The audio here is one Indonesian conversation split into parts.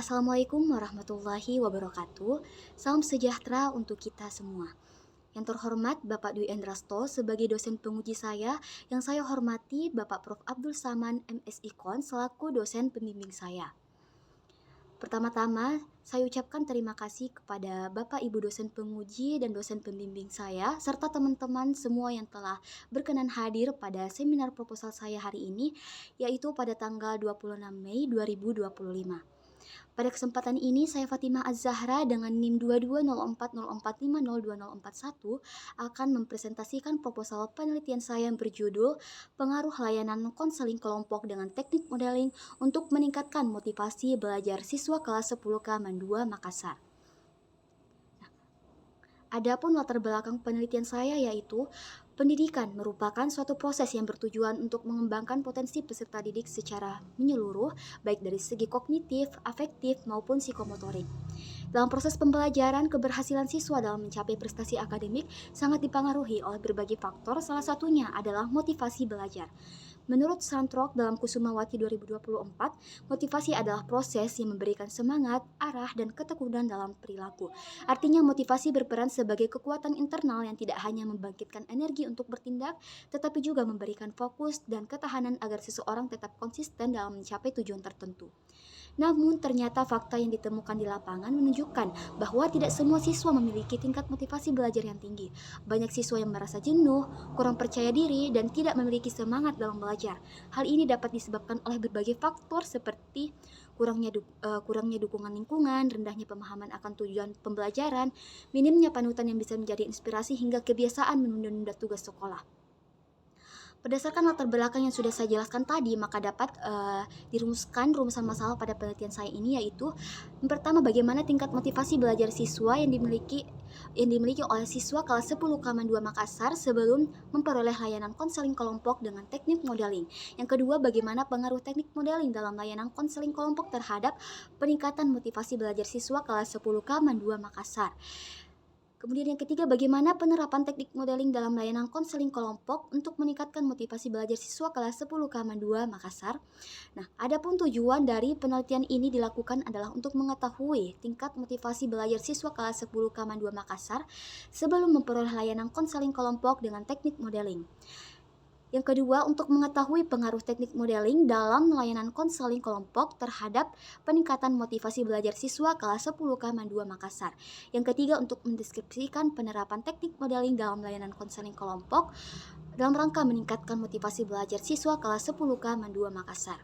Assalamualaikum warahmatullahi wabarakatuh. Salam sejahtera untuk kita semua. Yang terhormat Bapak Dwi Endrasto sebagai dosen penguji saya, yang saya hormati Bapak Prof. Abdul Saman MSI Kon selaku dosen pembimbing saya. Pertama-tama, saya ucapkan terima kasih kepada Bapak Ibu dosen penguji dan dosen pembimbing saya, serta teman-teman semua yang telah berkenan hadir pada seminar proposal saya hari ini, yaitu pada tanggal 26 Mei 2025. Pada kesempatan ini, saya Fatimah Az-Zahra dengan NIM 220404502041 akan mempresentasikan proposal penelitian saya yang berjudul Pengaruh Layanan Konseling Kelompok dengan Teknik Modeling untuk Meningkatkan Motivasi Belajar Siswa Kelas 10K Mandua Makassar. Adapun latar belakang penelitian saya yaitu pendidikan merupakan suatu proses yang bertujuan untuk mengembangkan potensi peserta didik secara menyeluruh, baik dari segi kognitif, afektif, maupun psikomotorik. Dalam proses pembelajaran, keberhasilan siswa dalam mencapai prestasi akademik sangat dipengaruhi oleh berbagai faktor, salah satunya adalah motivasi belajar. Menurut Santrok dalam Kusumawati 2024, motivasi adalah proses yang memberikan semangat, arah, dan ketekunan dalam perilaku. Artinya motivasi berperan sebagai kekuatan internal yang tidak hanya membangkitkan energi untuk bertindak, tetapi juga memberikan fokus dan ketahanan agar seseorang tetap konsisten dalam mencapai tujuan tertentu. Namun ternyata fakta yang ditemukan di lapangan menunjukkan bahwa tidak semua siswa memiliki tingkat motivasi belajar yang tinggi. Banyak siswa yang merasa jenuh, kurang percaya diri, dan tidak memiliki semangat dalam belajar. Hal ini dapat disebabkan oleh berbagai faktor seperti kurangnya dukungan lingkungan, rendahnya pemahaman akan tujuan pembelajaran, minimnya panutan yang bisa menjadi inspirasi, hingga kebiasaan menunda-nunda tugas sekolah. Berdasarkan latar belakang yang sudah saya jelaskan tadi, maka dapat dirumuskan rumusan masalah pada penelitian saya ini, yaitu yang pertama, bagaimana tingkat motivasi belajar siswa yang dimiliki oleh siswa kelas 10 Kaman 2 Makassar sebelum memperoleh layanan konseling kelompok dengan teknik modeling. Yang kedua, bagaimana pengaruh teknik modeling dalam layanan konseling kelompok terhadap peningkatan motivasi belajar siswa kelas 10 Kaman 2 Makassar. Kemudian yang ketiga, bagaimana penerapan teknik modeling dalam layanan konseling kelompok untuk meningkatkan motivasi belajar siswa kelas 10 Kaman 2 Makassar. Nah, adapun tujuan dari penelitian ini dilakukan adalah untuk mengetahui tingkat motivasi belajar siswa kelas 10 Kaman 2 Makassar sebelum memperoleh layanan konseling kelompok dengan teknik modeling. Yang kedua, untuk mengetahui pengaruh teknik modeling dalam layanan konseling kelompok terhadap peningkatan motivasi belajar siswa kelas 10 Kaman 2 Makassar. Yang ketiga, untuk mendeskripsikan penerapan teknik modeling dalam layanan konseling kelompok dalam rangka meningkatkan motivasi belajar siswa kelas 10 Kaman 2 Makassar.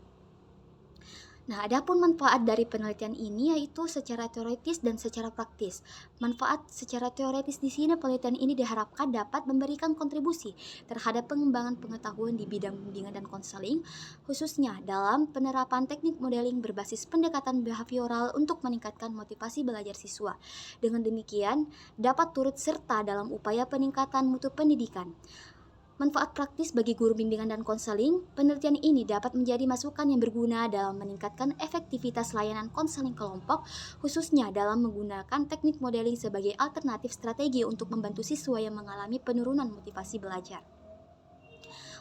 Nah, adapun manfaat dari penelitian ini yaitu secara teoritis dan secara praktis. Manfaat secara teoritis di sini, penelitian ini diharapkan dapat memberikan kontribusi terhadap pengembangan pengetahuan di bidang bimbingan dan konseling, khususnya dalam penerapan teknik modeling berbasis pendekatan behavioral untuk meningkatkan motivasi belajar siswa. Dengan demikian, dapat turut serta dalam upaya peningkatan mutu pendidikan. Manfaat praktis bagi guru bimbingan dan konseling, penelitian ini dapat menjadi masukan yang berguna dalam meningkatkan efektivitas layanan konseling kelompok, khususnya dalam menggunakan teknik modeling sebagai alternatif strategi untuk membantu siswa yang mengalami penurunan motivasi belajar.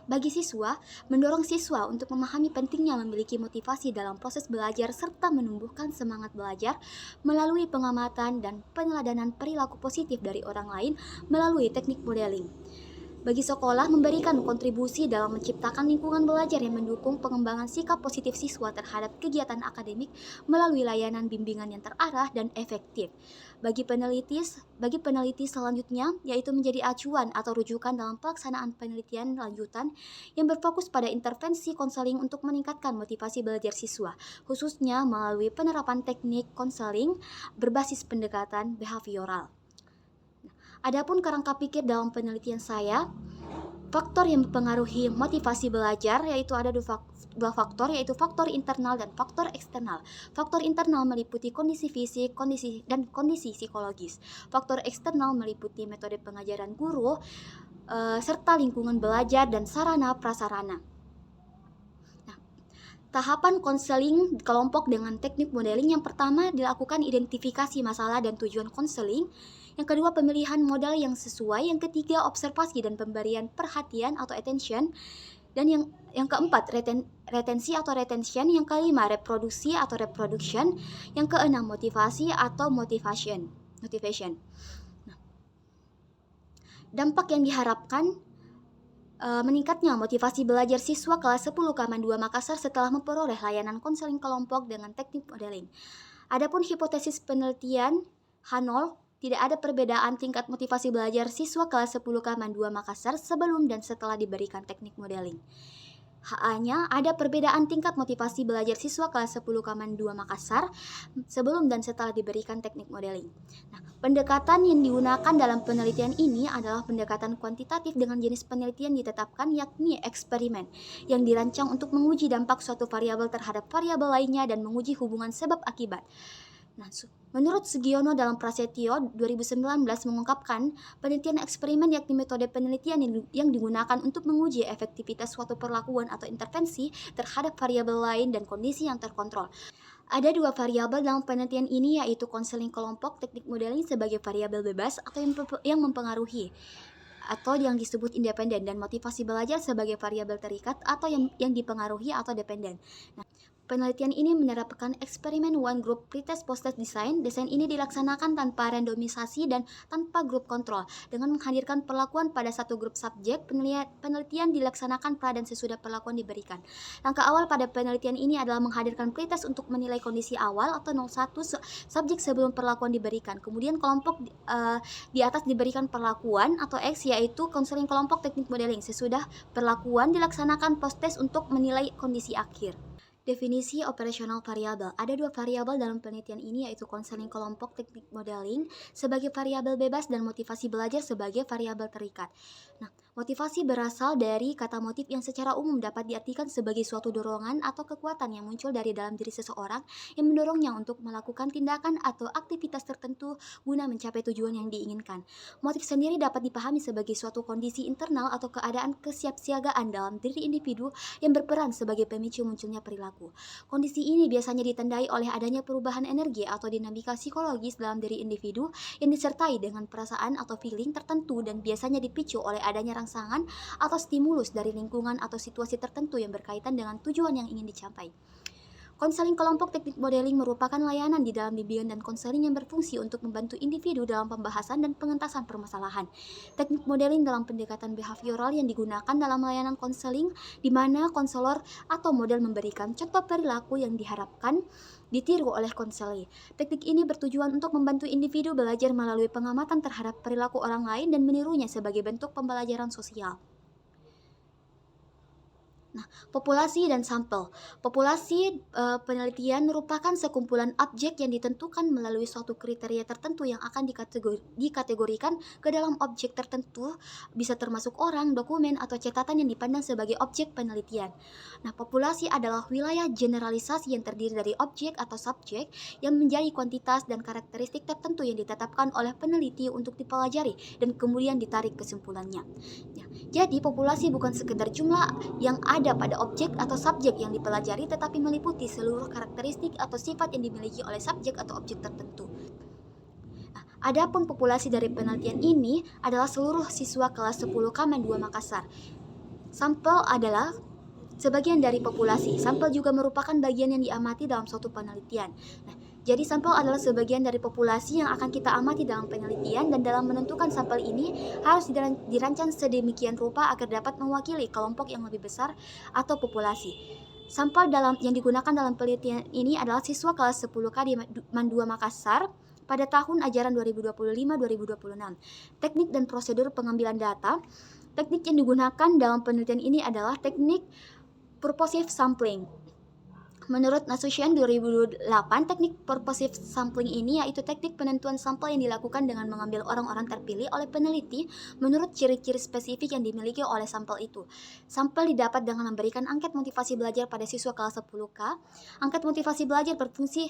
Bagi siswa, mendorong siswa untuk memahami pentingnya memiliki motivasi dalam proses belajar serta menumbuhkan semangat belajar melalui pengamatan dan peneladanan perilaku positif dari orang lain melalui teknik modeling. Bagi sekolah, memberikan kontribusi dalam menciptakan lingkungan belajar yang mendukung pengembangan sikap positif siswa terhadap kegiatan akademik melalui layanan bimbingan yang terarah dan efektif. Bagi peneliti selanjutnya, yaitu menjadi acuan atau rujukan dalam pelaksanaan penelitian lanjutan yang berfokus pada intervensi konseling untuk meningkatkan motivasi belajar siswa, khususnya melalui penerapan teknik konseling berbasis pendekatan behavioral. Adapun kerangka pikir dalam penelitian saya, faktor yang mempengaruhi motivasi belajar yaitu ada dua faktor, yaitu faktor internal dan faktor eksternal. Faktor internal meliputi kondisi fisik, kondisi psikologis. Faktor eksternal meliputi metode pengajaran guru, serta lingkungan belajar dan sarana prasarana. Tahapan konseling kelompok dengan teknik modeling, yang pertama dilakukan identifikasi masalah dan tujuan konseling. Yang kedua, pemilihan modal yang sesuai. Yang ketiga, observasi dan pemberian perhatian atau attention. Dan yang keempat, retensi atau retention, yang kelima reproduksi atau reproduction, yang keenam motivasi atau motivation. Nah, dampak yang diharapkan meningkatnya motivasi belajar siswa kelas 10 Kaman 2 Makassar setelah memperoleh layanan konseling kelompok dengan teknik modeling. Adapun hipotesis penelitian H0, tidak ada perbedaan tingkat motivasi belajar siswa kelas 10 Kaman 2 Makassar sebelum dan setelah diberikan teknik modeling. HA-nya ada perbedaan tingkat motivasi belajar siswa kelas 10 Kaman 2 Makassar sebelum dan setelah diberikan teknik modeling. Nah, pendekatan yang digunakan dalam penelitian ini adalah pendekatan kuantitatif dengan jenis penelitian ditetapkan, yakni eksperimen yang dirancang untuk menguji dampak suatu variabel terhadap variabel lainnya dan menguji hubungan sebab akibat. Nah, menurut Sugiono dalam Prasetyo 2019 mengungkapkan penelitian eksperimen yakni metode penelitian yang digunakan untuk menguji efektivitas suatu perlakuan atau intervensi terhadap variabel lain dan kondisi yang terkontrol. Ada dua variabel dalam penelitian ini, yaitu konseling kelompok, teknik modeling sebagai variabel bebas atau yang mempengaruhi atau yang disebut independen, dan motivasi belajar sebagai variabel terikat atau yang dipengaruhi atau dependen. Nah, penelitian ini menerapkan eksperimen one group pretest post-test design. Desain ini dilaksanakan tanpa randomisasi dan tanpa grup kontrol, dengan menghadirkan perlakuan pada satu grup subjek. Penelitian dilaksanakan pra dan sesudah perlakuan diberikan. Langkah awal pada penelitian ini adalah menghadirkan pretest untuk menilai kondisi awal atau 01 subjek sebelum perlakuan diberikan. Kemudian kelompok di atas diberikan perlakuan atau X, yaitu konseling kelompok teknik modeling. Sesudah perlakuan dilaksanakan post-test untuk menilai kondisi akhir. Definisi operasional variabel. Ada dua variabel dalam penelitian ini, yaitu konseling kelompok teknik modeling sebagai variabel bebas dan motivasi belajar sebagai variabel terikat. Nah, motivasi berasal dari kata motif yang secara umum dapat diartikan sebagai suatu dorongan atau kekuatan yang muncul dari dalam diri seseorang yang mendorongnya untuk melakukan tindakan atau aktivitas tertentu guna mencapai tujuan yang diinginkan. Motif sendiri dapat dipahami sebagai suatu kondisi internal atau keadaan kesiapsiagaan dalam diri individu yang berperan sebagai pemicu munculnya perilaku. Kondisi ini biasanya ditandai oleh adanya perubahan energi atau dinamika psikologis dalam diri individu yang disertai dengan perasaan atau feeling tertentu, dan biasanya dipicu oleh adanya rangsangan atau stimulus dari lingkungan atau situasi tertentu yang berkaitan dengan tujuan yang ingin dicapai. Konseling kelompok teknik modeling merupakan layanan di dalam bimbingan dan konseling yang berfungsi untuk membantu individu dalam pembahasan dan pengentasan permasalahan. Teknik modeling dalam pendekatan behavioral yang digunakan dalam layanan konseling, di mana konselor atau model memberikan contoh perilaku yang diharapkan ditiru oleh konselor. Teknik ini bertujuan untuk membantu individu belajar melalui pengamatan terhadap perilaku orang lain dan menirunya sebagai bentuk pembelajaran sosial. Nah, populasi dan sampel. Populasi penelitian merupakan sekumpulan objek yang ditentukan melalui suatu kriteria tertentu yang akan dikategorikan ke dalam objek tertentu, bisa termasuk orang, dokumen, atau catatan yang dipandang sebagai objek penelitian. Nah, populasi adalah wilayah generalisasi yang terdiri dari objek atau subjek yang menjadi kuantitas dan karakteristik tertentu yang ditetapkan oleh peneliti untuk dipelajari dan kemudian ditarik kesimpulannya. Ya, jadi populasi bukan sekedar jumlah yang ada pada objek atau subjek yang dipelajari, tetapi meliputi seluruh karakteristik atau sifat yang dimiliki oleh subjek atau objek tertentu. Nah, adapun populasi dari penelitian ini adalah seluruh siswa kelas 10 Kaman 2 Makassar. Sampel adalah sebagian dari populasi. Sampel juga merupakan bagian yang diamati dalam suatu penelitian. Nah, jadi sampel adalah sebagian dari populasi yang akan kita amati dalam penelitian, dan dalam menentukan sampel ini harus dirancang sedemikian rupa agar dapat mewakili kelompok yang lebih besar atau populasi. Sampel yang digunakan dalam penelitian ini adalah siswa kelas 10K di Man2 Makassar pada tahun ajaran 2025-2026. Teknik dan prosedur pengambilan data. Teknik yang digunakan dalam penelitian ini adalah teknik purposive sampling. Menurut Nasution 2008, teknik purposive sampling ini yaitu teknik penentuan sampel yang dilakukan dengan mengambil orang-orang terpilih oleh peneliti menurut ciri-ciri spesifik yang dimiliki oleh sampel itu. Sampel didapat dengan memberikan angket motivasi belajar pada siswa kelas 10K. Angket motivasi belajar berfungsi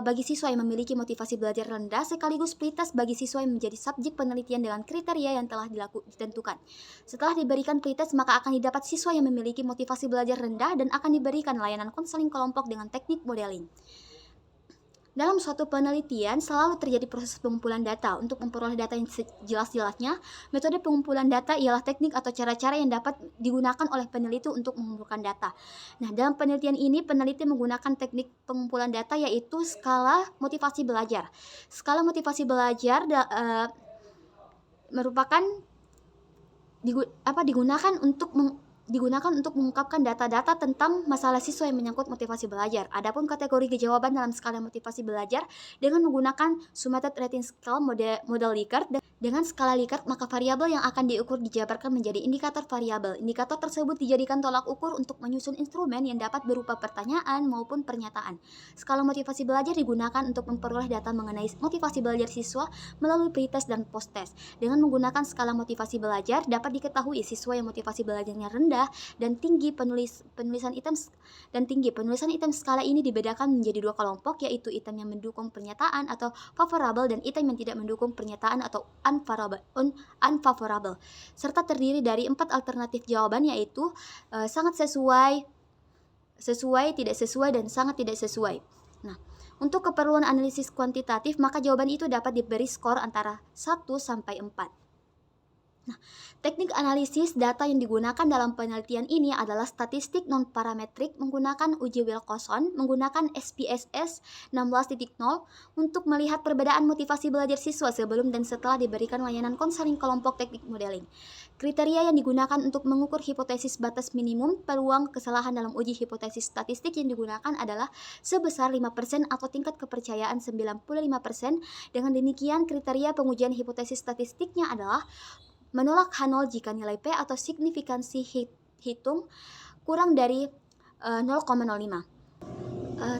bagi siswa yang memiliki motivasi belajar rendah, sekaligus pretest bagi siswa yang menjadi subjek penelitian dengan kriteria yang telah ditentukan. Setelah diberikan pretest, maka akan didapat siswa yang memiliki motivasi belajar rendah dan akan diberikan layanan konseling kelompok dengan teknik modeling. Dalam suatu penelitian, selalu terjadi proses pengumpulan data. Untuk memperoleh data yang sejelas-jelasnya, metode pengumpulan data ialah teknik atau cara-cara yang dapat digunakan oleh peneliti untuk mengumpulkan data. Nah, dalam penelitian ini, peneliti menggunakan teknik pengumpulan data yaitu skala motivasi belajar. Skala motivasi belajar merupakan digunakan untuk mengungkapkan data-data tentang masalah siswa yang menyangkut motivasi belajar. Adapun kategori kejawaban dalam skala motivasi belajar dengan menggunakan Summated Rating Scale model Likert. Dengan skala Likert, maka variabel yang akan diukur dijabarkan menjadi indikator variabel. Indikator tersebut dijadikan tolak ukur untuk menyusun instrumen yang dapat berupa pertanyaan maupun pernyataan. Skala motivasi belajar digunakan untuk memperoleh data mengenai motivasi belajar siswa melalui pretest dan posttest. Dengan menggunakan skala motivasi belajar, dapat diketahui siswa yang motivasi belajarnya rendah dan tinggi penulisan item skala ini dibedakan menjadi dua kelompok, yaitu item yang mendukung pernyataan atau favorable dan item yang tidak mendukung pernyataan atau unfavorable, serta terdiri dari 4 alternatif jawaban, yaitu sangat sesuai, tidak sesuai, dan sangat tidak sesuai. Nah, untuk keperluan analisis kuantitatif, maka jawaban itu dapat diberi skor antara 1 sampai 4. Nah, teknik analisis data yang digunakan dalam penelitian ini adalah statistik non-parametrik menggunakan uji Wilcoxon, menggunakan SPSS 16.0 untuk melihat perbedaan motivasi belajar siswa sebelum dan setelah diberikan layanan konseling kelompok teknik modeling. Kriteria yang digunakan untuk mengukur hipotesis batas minimum peluang kesalahan dalam uji hipotesis statistik yang digunakan adalah sebesar 5% atau tingkat kepercayaan 95%. Dengan demikian, kriteria pengujian hipotesis statistiknya adalah menolak H0 jika nilai P atau signifikansi hitung kurang dari 0,05.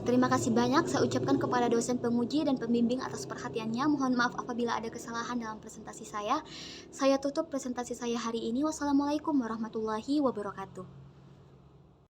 Terima kasih banyak saya ucapkan kepada dosen penguji dan pembimbing atas perhatiannya. Mohon maaf apabila ada kesalahan dalam presentasi saya. Saya tutup presentasi saya hari ini. Wassalamualaikum warahmatullahi wabarakatuh.